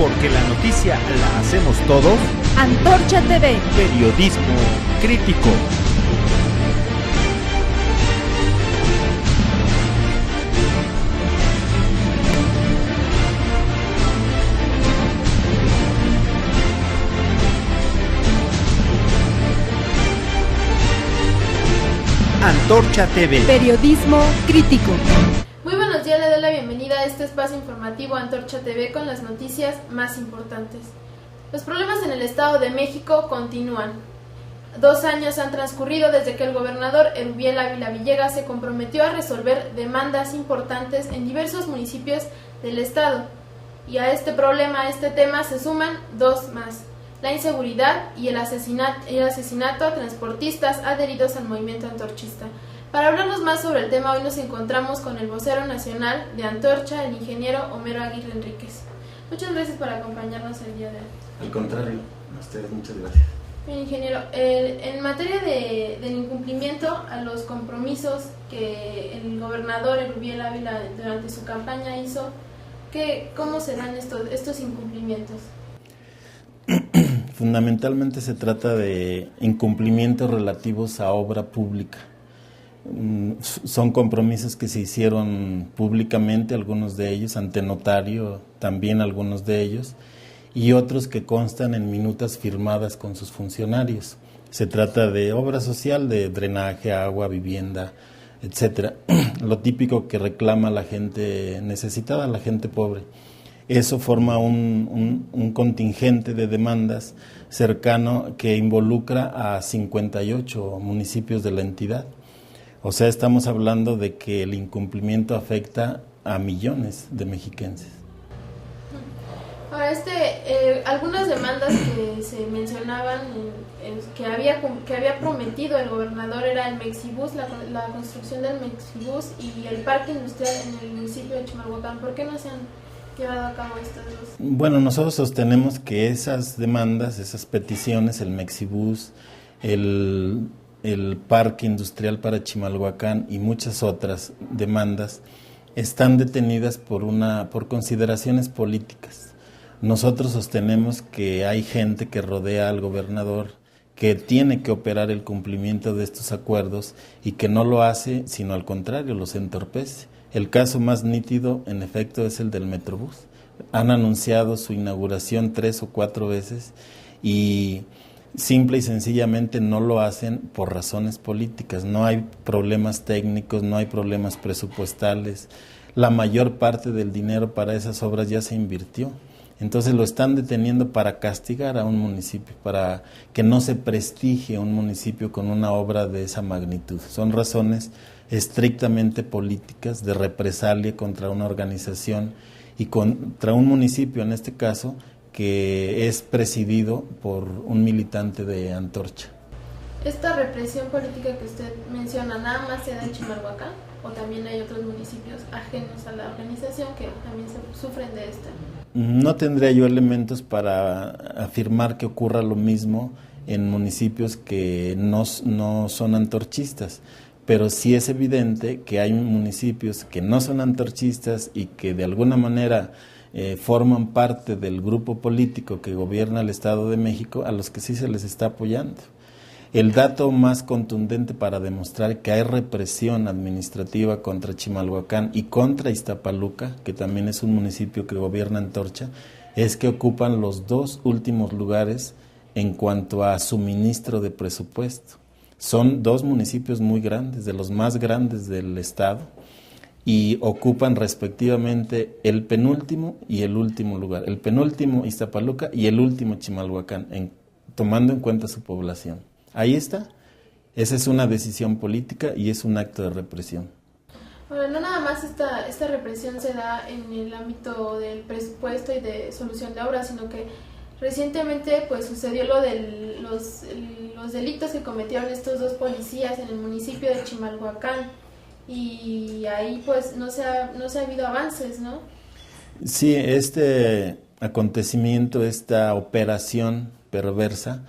porque la noticia la hacemos todos. Antorcha TV. Periodismo crítico. Antorcha TV. Periodismo crítico. Muy buenos días, le doy la bienvenida a este espacio informativo Antorcha TV con las noticias más importantes. Los problemas en el Estado de México continúan. 2 años han transcurrido desde que el gobernador Erubiel Ávila Villegas se comprometió a resolver demandas importantes en diversos municipios del Estado. Y a este problema, a este tema, se suman 2 más: la inseguridad y el asesinato a transportistas adheridos al movimiento antorchista. Para hablarnos más sobre el tema, hoy nos encontramos con el vocero nacional de Antorcha, el ingeniero Homero Aguirre Enríquez. Muchas gracias por acompañarnos el día de hoy. Al contrario, a ustedes muchas gracias. Bien, ingeniero, en materia del incumplimiento a los compromisos que el gobernador Erubiel Ávila durante su campaña hizo, ¿cómo se dan estos incumplimientos? Fundamentalmente se trata de incumplimientos relativos a obra pública. Son compromisos que se hicieron públicamente, algunos de ellos, ante notario, también algunos de ellos, y otros que constan en minutas firmadas con sus funcionarios. Se trata de obra social, de drenaje, agua, vivienda, etcétera. Lo típico que reclama la gente necesitada, la gente pobre. Eso forma un contingente de demandas cercano que involucra a 58 municipios de la entidad. O sea, estamos hablando de que el incumplimiento afecta a millones de mexiquenses. Ahora, algunas demandas que se mencionaban que había prometido el gobernador era el Mexibus, la construcción del Mexibus y el parque industrial en el municipio de Chimalhuacán. ¿Por qué no se han llevado a cabo estas dos? Bueno, nosotros sostenemos que esas demandas, esas peticiones, el Mexibus, el parque industrial para Chimalhuacán y muchas otras demandas están detenidas por consideraciones políticas. Nosotros sostenemos que hay gente que rodea al gobernador, que tiene que operar el cumplimiento de estos acuerdos y que no lo hace, sino al contrario, los entorpece. El caso más nítido, en efecto, es el del Metrobús. Han anunciado su inauguración 3 o 4 veces y simple y sencillamente no lo hacen por razones políticas. No hay problemas técnicos, no hay problemas presupuestales. La mayor parte del dinero para esas obras ya se invirtió. Entonces lo están deteniendo para castigar a un municipio, para que no se prestigie un municipio con una obra de esa magnitud. Son razones estrictamente políticas, de represalia contra una organización y contra un municipio, en este caso, que es presidido por un militante de Antorcha. ¿Esta represión política que usted menciona nada más se da en Chimalhuacán o también hay otros municipios ajenos a la organización que también sufren de esta? No tendría yo elementos para afirmar que ocurra lo mismo en municipios que no son antorchistas, pero sí es evidente que hay municipios que no son antorchistas y que de alguna manera forman parte del grupo político que gobierna el Estado de México, a los que sí se les está apoyando. El dato más contundente para demostrar que hay represión administrativa contra Chimalhuacán y contra Iztapaluca, que también es un municipio que gobierna Antorcha, es que ocupan los 2 últimos lugares en cuanto a suministro de presupuesto. Son 2 municipios muy grandes, de los más grandes del estado, y ocupan respectivamente el penúltimo y el último lugar. El penúltimo Iztapaluca y el último Chimalhuacán, tomando en cuenta su población. Ahí está. Esa es una decisión política y es un acto de represión. Bueno, no nada más esta represión se da en el ámbito del presupuesto y de solución de obras, sino que recientemente pues sucedió lo de los delitos que cometieron estos 2 policías en el municipio de Chimalhuacán y ahí pues no se ha habido avances, ¿no? Sí, este acontecimiento, esta operación perversa,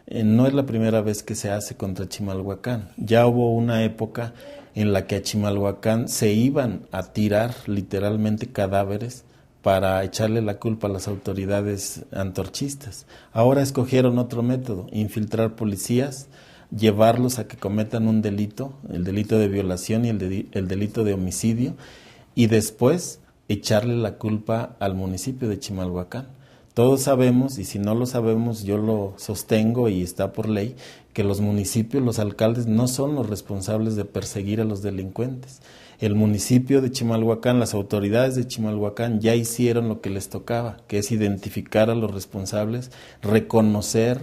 no es la primera vez que se hace contra Chimalhuacán. Ya hubo una época en la que a Chimalhuacán se iban a tirar literalmente cadáveres para echarle la culpa a las autoridades antorchistas. Ahora escogieron otro método, infiltrar policías, llevarlos a que cometan un delito, el delito de violación y el delito de homicidio, y después echarle la culpa al municipio de Chimalhuacán. Todos sabemos, y si no lo sabemos, yo lo sostengo y está por ley, que los municipios, los alcaldes no son los responsables de perseguir a los delincuentes. El municipio de Chimalhuacán, las autoridades de Chimalhuacán ya hicieron lo que les tocaba, que es identificar a los responsables, reconocer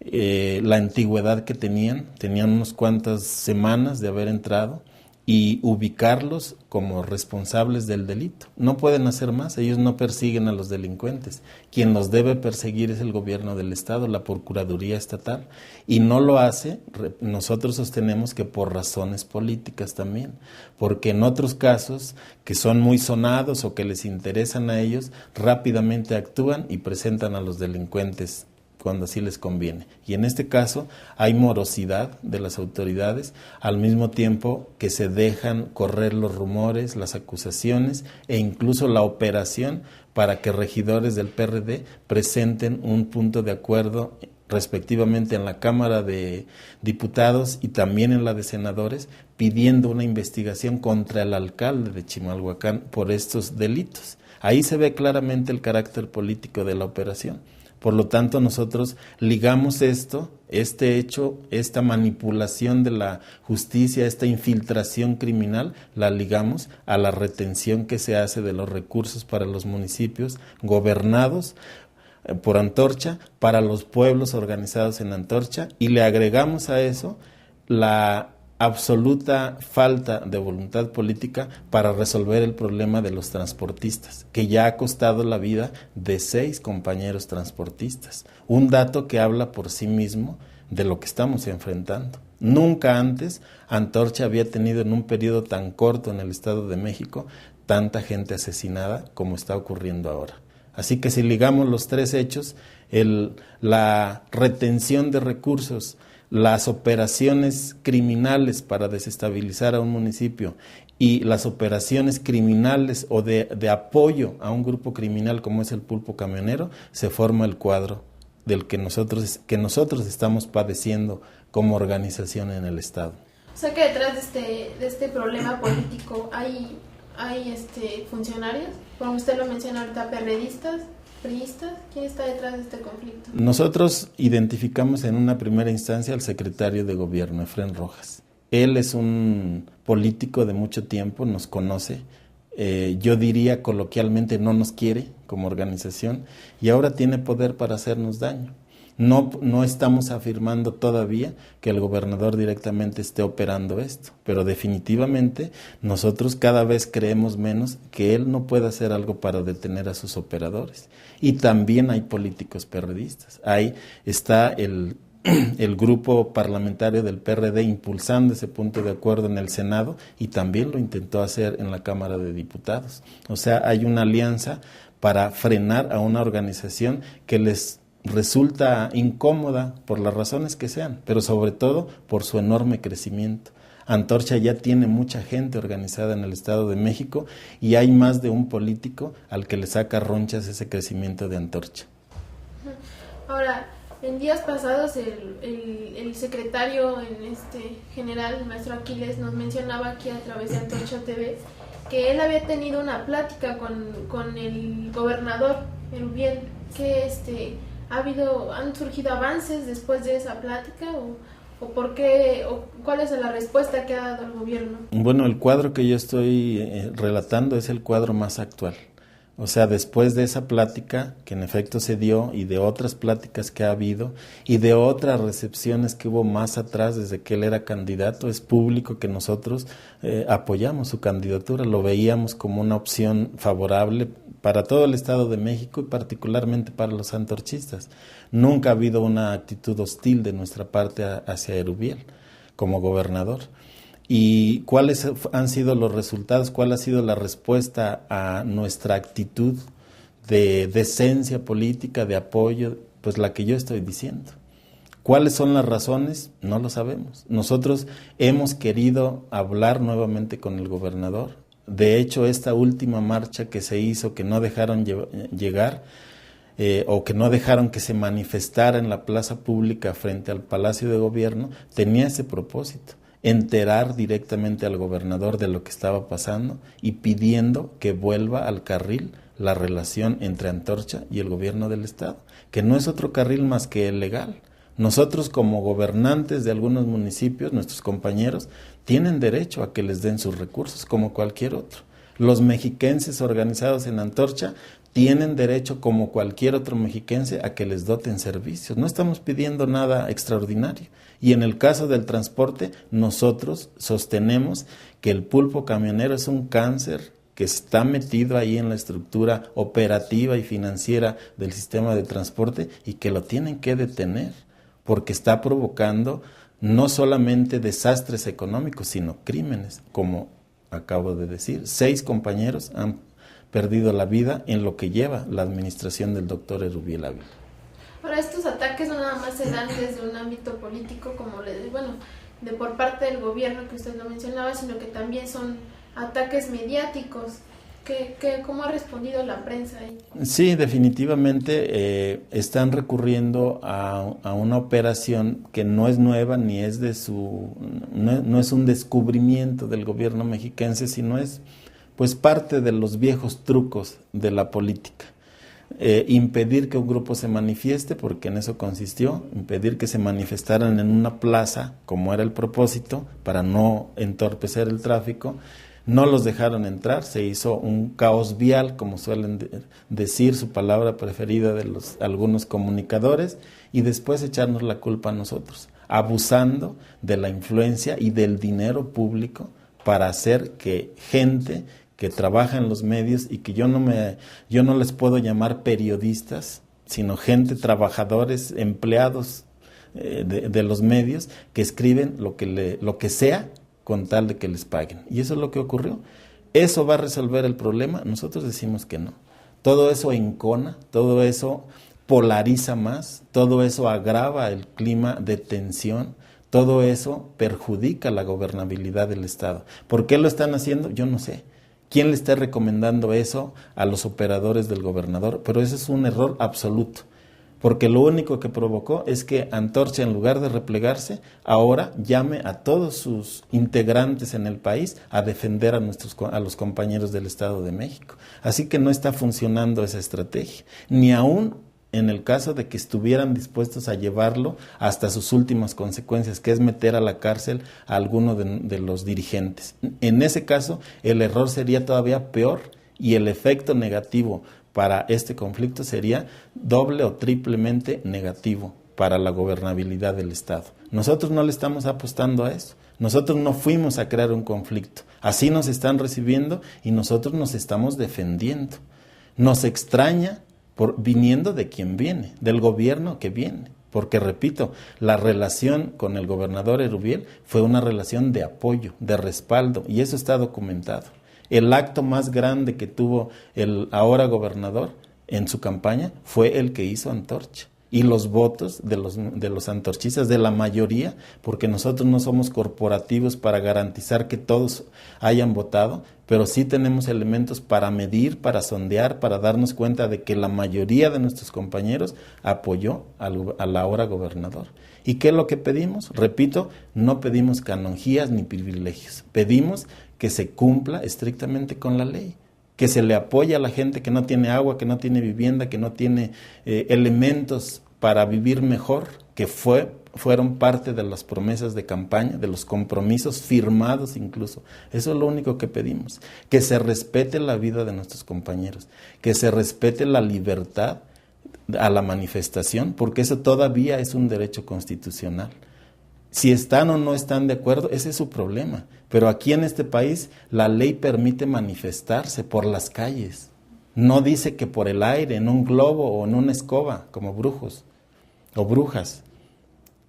la antigüedad que tenían unas cuantas semanas de haber entrado, y ubicarlos como responsables del delito. No pueden hacer más, ellos no persiguen a los delincuentes. Quien los debe perseguir es el gobierno del estado, la Procuraduría Estatal, y no lo hace. Nosotros sostenemos que por razones políticas también, porque en otros casos que son muy sonados o que les interesan a ellos, rápidamente actúan y presentan a los delincuentes cuando así les conviene. Y en este caso hay morosidad de las autoridades, al mismo tiempo que se dejan correr los rumores, las acusaciones e incluso la operación para que regidores del PRD presenten un punto de acuerdo respectivamente en la Cámara de Diputados y también en la de Senadores, pidiendo una investigación contra el alcalde de Chimalhuacán por estos delitos. Ahí se ve claramente el carácter político de la operación. Por lo tanto, nosotros ligamos este hecho, esta manipulación de la justicia, esta infiltración criminal, la ligamos a la retención que se hace de los recursos para los municipios gobernados por Antorcha, para los pueblos organizados en Antorcha, y le agregamos a eso la absoluta falta de voluntad política para resolver el problema de los transportistas, que ya ha costado la vida de 6 compañeros transportistas. Un dato que habla por sí mismo de lo que estamos enfrentando. Nunca antes Antorcha había tenido en un periodo tan corto en el Estado de México tanta gente asesinada como está ocurriendo ahora. Así que si ligamos los 3 hechos, la retención de recursos, las operaciones criminales para desestabilizar a un municipio y las operaciones criminales o de apoyo a un grupo criminal como es el Pulpo Camionero, se forma el cuadro del que nosotros estamos padeciendo como organización en el Estado. O sea que detrás de este problema político hay funcionarios, como usted lo menciona ahorita, perredistas, priistas. ¿Quién está detrás de este conflicto? Nosotros identificamos en una primera instancia al secretario de gobierno, Efrén Rojas. Él es un político de mucho tiempo, nos conoce, yo diría coloquialmente no nos quiere como organización y ahora tiene poder para hacernos daño. No estamos afirmando todavía que el gobernador directamente esté operando esto, pero definitivamente nosotros cada vez creemos menos que él no puede hacer algo para detener a sus operadores. Y también hay políticos perredistas. Ahí está el grupo parlamentario del PRD impulsando ese punto de acuerdo en el Senado y también lo intentó hacer en la Cámara de Diputados. O sea, hay una alianza para frenar a una organización que les resulta incómoda por las razones que sean, pero sobre todo por su enorme crecimiento. Antorcha ya tiene mucha gente organizada en el Estado de México y hay más de un político al que le saca ronchas ese crecimiento de Antorcha. Ahora, en días pasados el secretario general, el maestro Aquiles, nos mencionaba aquí a través de Antorcha TV que él había tenido una plática con el gobernador Erubiel, que han surgido avances después de esa plática o por qué o cuál es la respuesta que ha dado el gobierno. Bueno, el cuadro que yo estoy relatando es el cuadro más actual. O sea, después de esa plática que en efecto se dio y de otras pláticas que ha habido y de otras recepciones que hubo más atrás desde que él era candidato, es público que nosotros apoyamos su candidatura, lo veíamos como una opción favorable para todo el Estado de México y particularmente para los antorchistas. Nunca ha habido una actitud hostil de nuestra parte hacia Erubiel como gobernador. ¿Y cuáles han sido los resultados? ¿Cuál ha sido la respuesta a nuestra actitud de decencia política, de apoyo? Pues la que yo estoy diciendo. ¿Cuáles son las razones? No lo sabemos. Nosotros hemos querido hablar nuevamente con el gobernador. De hecho, esta última marcha que se hizo, que no dejaron llegar, o que no dejaron que se manifestara en la plaza pública frente al Palacio de Gobierno, tenía ese propósito: enterar directamente al gobernador de lo que estaba pasando y pidiendo que vuelva al carril la relación entre Antorcha y el gobierno del estado, que no es otro carril más que el legal. Nosotros, como gobernantes de algunos municipios, nuestros compañeros tienen derecho a que les den sus recursos como cualquier otro. Los mexiquenses organizados en Antorcha tienen derecho, como cualquier otro mexiquense, a que les doten servicios. No estamos pidiendo nada extraordinario. Y en el caso del transporte, nosotros sostenemos que el pulpo camionero es un cáncer que está metido ahí en la estructura operativa y financiera del sistema de transporte, y que lo tienen que detener, porque está provocando no solamente desastres económicos, sino crímenes, como acabo de decir. 6 compañeros han perdido la vida en lo que lleva la administración del doctor Erubiel Ávila. Ahora, estos ataques no nada más se dan desde un ámbito político, de por parte del gobierno, que usted lo mencionaba, sino que también son ataques mediáticos. ¿Cómo ha respondido la prensa ahí? Sí, definitivamente están recurriendo a una operación que no es nueva, ni es no es un descubrimiento del gobierno mexiquense, sino es pues parte de los viejos trucos de la política. Impedir que un grupo se manifieste, porque en eso consistió, impedir que se manifestaran en una plaza, como era el propósito, para no entorpecer el tráfico. No los dejaron entrar, se hizo un caos vial, como suelen decir, su palabra preferida de algunos comunicadores, y después echarnos la culpa a nosotros, abusando de la influencia y del dinero público para hacer que gente que trabaja en los medios, y que yo no les puedo llamar periodistas, sino gente, trabajadores, empleados de los medios, que escriben lo que sea con tal de que les paguen. Y eso es lo que ocurrió. ¿Eso va a resolver el problema? Nosotros decimos que no. Todo eso encona, todo eso polariza más, todo eso agrava el clima de tensión, todo eso perjudica la gobernabilidad del Estado. ¿Por qué lo están haciendo? Yo no sé. ¿Quién le está recomendando eso a los operadores del gobernador? Pero ese es un error absoluto, porque lo único que provocó es que Antorcha, en lugar de replegarse, ahora llame a todos sus integrantes en el país a defender a los compañeros del Estado de México. Así que no está funcionando esa estrategia, ni aún en el caso de que estuvieran dispuestos a llevarlo hasta sus últimas consecuencias, que es meter a la cárcel a alguno de los dirigentes. En ese caso, el error sería todavía peor, y el efecto negativo para este conflicto sería doble o triplemente negativo para la gobernabilidad del Estado. Nosotros no le estamos apostando a eso. Nosotros no fuimos a crear un conflicto. Así nos están recibiendo y nosotros nos estamos defendiendo. Nos extraña viniendo de quien viene, del gobierno que viene. Porque, repito, la relación con el gobernador Erubiel fue una relación de apoyo, de respaldo, y eso está documentado. El acto más grande que tuvo el ahora gobernador en su campaña fue el que hizo Antorcha. Y los votos de los antorchistas, de la mayoría, porque nosotros no somos corporativos para garantizar que todos hayan votado, pero sí tenemos elementos para medir, para sondear, para darnos cuenta de que la mayoría de nuestros compañeros apoyó al ahora gobernador. ¿Y qué es lo que pedimos? Repito, no pedimos canonjías ni privilegios, pedimos que se cumpla estrictamente con la ley, que se le apoye a la gente que no tiene agua, que no tiene vivienda, que no tiene elementos para vivir mejor, que fueron parte de las promesas de campaña, de los compromisos firmados incluso. Eso es lo único que pedimos, que se respete la vida de nuestros compañeros, que se respete la libertad a la manifestación, porque eso todavía es un derecho constitucional. Si están o no están de acuerdo, ese es su problema. Pero aquí en este país la ley permite manifestarse por las calles. No dice que por el aire, en un globo o en una escoba, como brujos o brujas,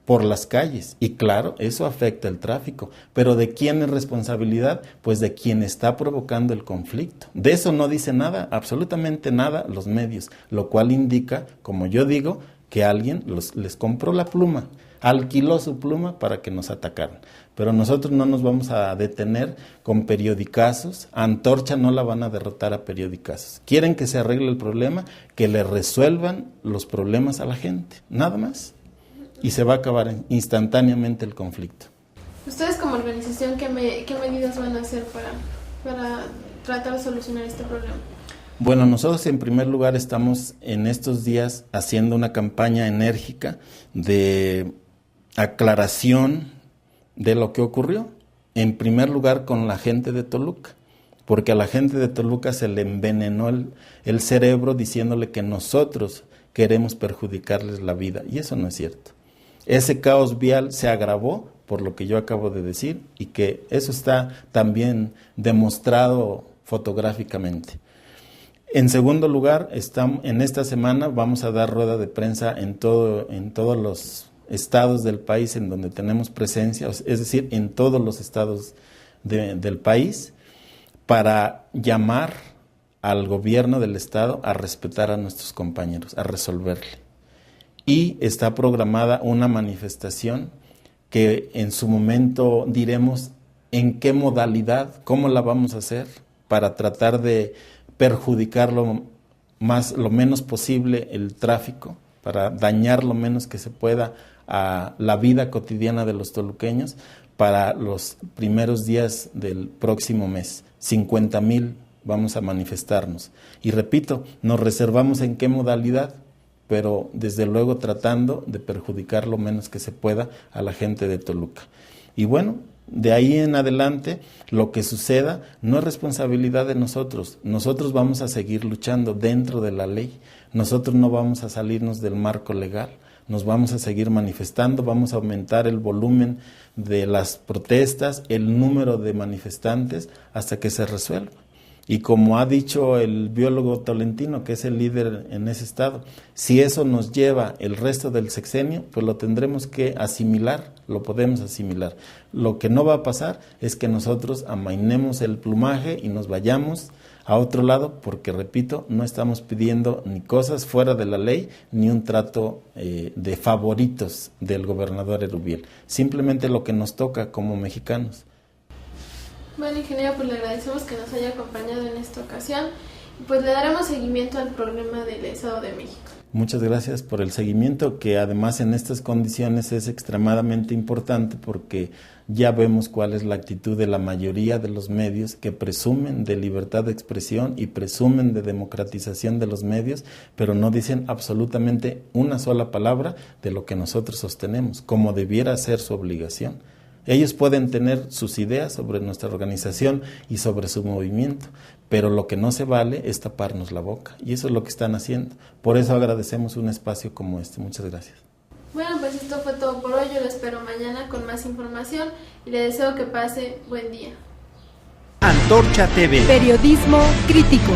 por las calles. Y claro, eso afecta el tráfico. Pero ¿de quién es responsabilidad? Pues de quien está provocando el conflicto. De eso no dice nada, absolutamente nada, los medios. Lo cual indica, como yo digo, que alguien les compró la pluma, alquiló su pluma para que nos atacaran. Pero nosotros no nos vamos a detener con periodicazos. Antorcha no la van a derrotar a periodicazos. Quieren que se arregle el problema, que le resuelvan los problemas a la gente, nada más. Y se va a acabar instantáneamente el conflicto. Ustedes como organización, ¿qué medidas van a hacer para tratar de solucionar este problema? Bueno, nosotros en primer lugar estamos en estos días haciendo una campaña enérgica de aclaración de lo que ocurrió. En primer lugar con la gente de Toluca, porque a la gente de Toluca se le envenenó el cerebro diciéndole que nosotros queremos perjudicarles la vida, y eso no es cierto. Ese caos vial se agravó por lo que yo acabo de decir, y que eso está también demostrado fotográficamente. En segundo lugar, en esta semana vamos a dar rueda de prensa en todos los estados del país en donde tenemos presencia, es decir, en todos los estados del país, para llamar al gobierno del estado a respetar a nuestros compañeros, a resolverle. Y está programada una manifestación que en su momento diremos en qué modalidad, cómo la vamos a hacer para tratar de perjudicar lo menos posible el tráfico, para dañar lo menos que se pueda a la vida cotidiana de los toluqueños para los primeros días del próximo mes. 50,000 vamos a manifestarnos. Y repito, nos reservamos en qué modalidad, pero desde luego tratando de perjudicar lo menos que se pueda a la gente de Toluca. Y bueno, de ahí en adelante, lo que suceda no es responsabilidad de nosotros. Nosotros vamos a seguir luchando dentro de la ley. Nosotros no vamos a salirnos del marco legal. Nos vamos a seguir manifestando, vamos a aumentar el volumen de las protestas, el número de manifestantes, hasta que se resuelva. Y como ha dicho el biólogo tolentino, que es el líder en ese estado, si eso nos lleva el resto del sexenio, pues lo tendremos que asimilar, lo podemos asimilar. Lo que no va a pasar es que nosotros amainemos el plumaje y nos vayamos a otro lado, porque repito, no estamos pidiendo ni cosas fuera de la ley, ni un trato de favoritos del gobernador Erubiel. Simplemente lo que nos toca como mexicanos. Bueno, ingeniero, pues le agradecemos que nos haya acompañado en esta ocasión, y pues le daremos seguimiento al problema del Estado de México. Muchas gracias por el seguimiento, que además en estas condiciones es extremadamente importante, porque ya vemos cuál es la actitud de la mayoría de los medios que presumen de libertad de expresión y presumen de democratización de los medios, pero no dicen absolutamente una sola palabra de lo que nosotros sostenemos, como debiera ser su obligación. Ellos pueden tener sus ideas sobre nuestra organización y sobre su movimiento, pero lo que no se vale es taparnos la boca, y eso es lo que están haciendo. Por eso agradecemos un espacio como este. Muchas gracias. Bueno, pues esto fue todo por hoy. Yo lo espero mañana con más información y le deseo que pase buen día. Antorcha TV. Periodismo crítico.